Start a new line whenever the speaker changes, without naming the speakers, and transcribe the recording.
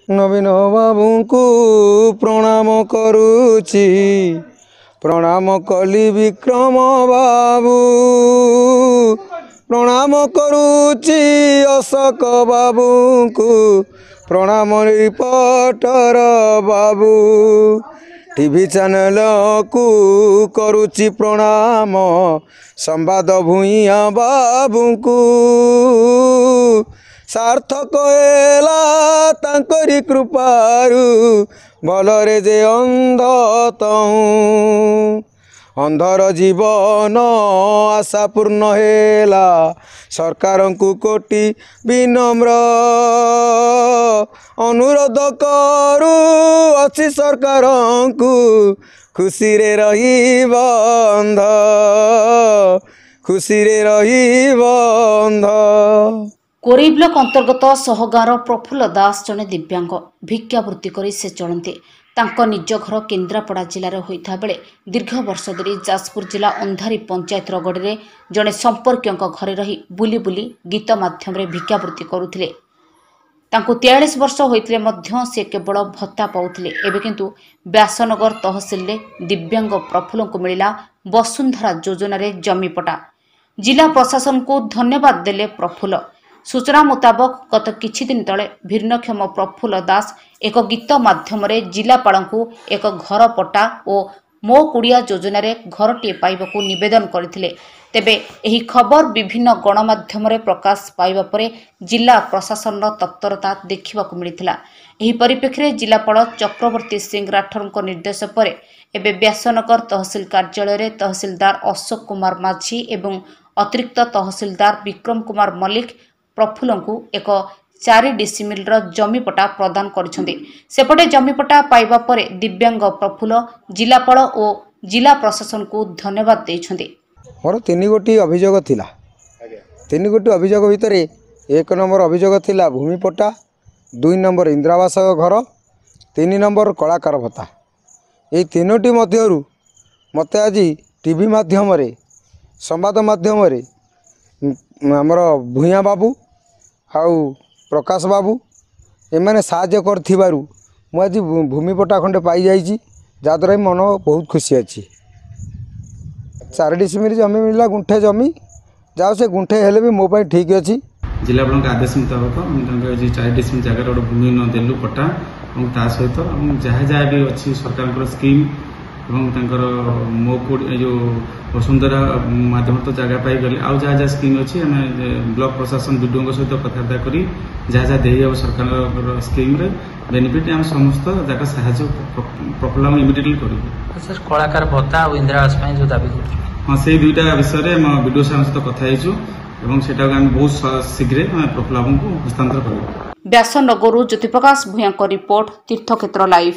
नवीन बाबू को प्रणाम करुची प्रणाम कली विक्रम बाबू प्रणाम करुची अशोक बाबू को प्रणाम रिपोर्टर बाबू टीवी चैनल को करुची प्रणाम संवाद भूइया बाबू को सार्थक हेला तांकरी कृपारू भलरे जे अंध तहु अंधर जीवन आशा पूर्ण हेला सरकार को कोटि विनम्र अनुरोध करू अच्छी सरकार को खुशी रे रही बंध खुशी रे रही बंध।
कोरेई ब्लॉक अंतर्गत सहगार प्रफुल्ल दास जने दिव्यांग भिक्षावृत्ति करी से चलते तांको निज घर केन्द्रापड़ा जिले होता बेले दीर्घ वर्ष धरी जाजपुर जिला अंधारी पंचायत रगड़ी में जड़े संपर्क घरे रही बुली बुली गीत माध्यम भिक्षावृत्ति करुले। 43 वर्ष होते से केवल भत्ता पाउथिले। एबे किंतु व्यासनगर तहसिल दिव्यांग प्रफुल्ल को मिला वसुंधरा योजना रे जमीपटा। जिला प्रशासन को धन्यवाद देले प्रफुल्ल। सूचना मुताबक गत किछि दिन तले भिन्नक्षम प्रफुल्ल दास एक गीत माध्यम जिलापाल को एक घर पट्टा और मो कुड़िया योजना रे घरटीए पाइबाकू निवेदन करथिले। तेबे एही खबर विभिन्न गणमाध्यम प्रकाश पाइबा परे जिला प्रशासन तत्परता देखिबाकू मिलिथिला। एही परिप्रेक्षी जिलापाल चक्रवर्ती सिंह राठौर निर्देश पर एबे व्यासनगर तहसिल कार्यालय रे तहसिलदार अशोक कुमार माझी एवं अतिरिक्त तहसिलदार विक्रम कुमार मल्लिक प्रफुल्ल को एक 4 डिसिमिल जमीपटा प्रदान करिसेंती। सेपटे जमीपटा पाइबा परे दिव्यांग प्रफुल्ल जिलापाल और जिला प्रशासन को धन्यवाद देइछंती।
मोर 3 गोटी अभियोग थिला। 3 गोटी अभियोग भितर 1 नंबर अभियोग थिला भूमिपट्टा, 2 नंबर इंदिरावास घर, 3 नंबर कलाकार भत्ता। ये 3टी मध्यरु मते आज टीवी माध्यम रे संवाद माध्यम रे हमर भूइया बाबू आउ प्रकाश बाबू एमाने साहाय्य करथिबारु मु आज भूमिपट्टा खंडे पाई जाइछि, जाद्वारा मन बहुत खुशी अच्छी। 4 डिसिमिल जमी मिला गुंठे जमी जाओ से गुंठे हेले भी मो पाई ठीक अच्छी।
जिलापाल आदेश मुताबक 4 डिसिमिल जगह गोटे भूमि न देलु पट्टा और ता सहित जहाँ जहाँ भी अच्छी सरकार स्कीम और मो जो वसुंधरा माध्यम तो जगह पाई गले आउ जहाँ जहाँ स्कीम अच्छी आम ब्लॉक प्रशासन विडीओ सहित कथबार्ता कर जहाँ जहाँ दे सरकार स्कीम रे बेनिफिट आम समस्त जगह साहाय्य प्रफुल्ल इमिडिएटली कर
सर कलाकार भत्ता और इंदिरावास जो दाबी कर
हाँ से 2टा विषय में विडीओ सहित कथा बहुत शीघ्र प्रफुल्ल को हस्तांतर कर।
व्यासनगर ज्योतिप्रकाश भूया रिपोर्ट तीर्थक्षेत्र लाइव।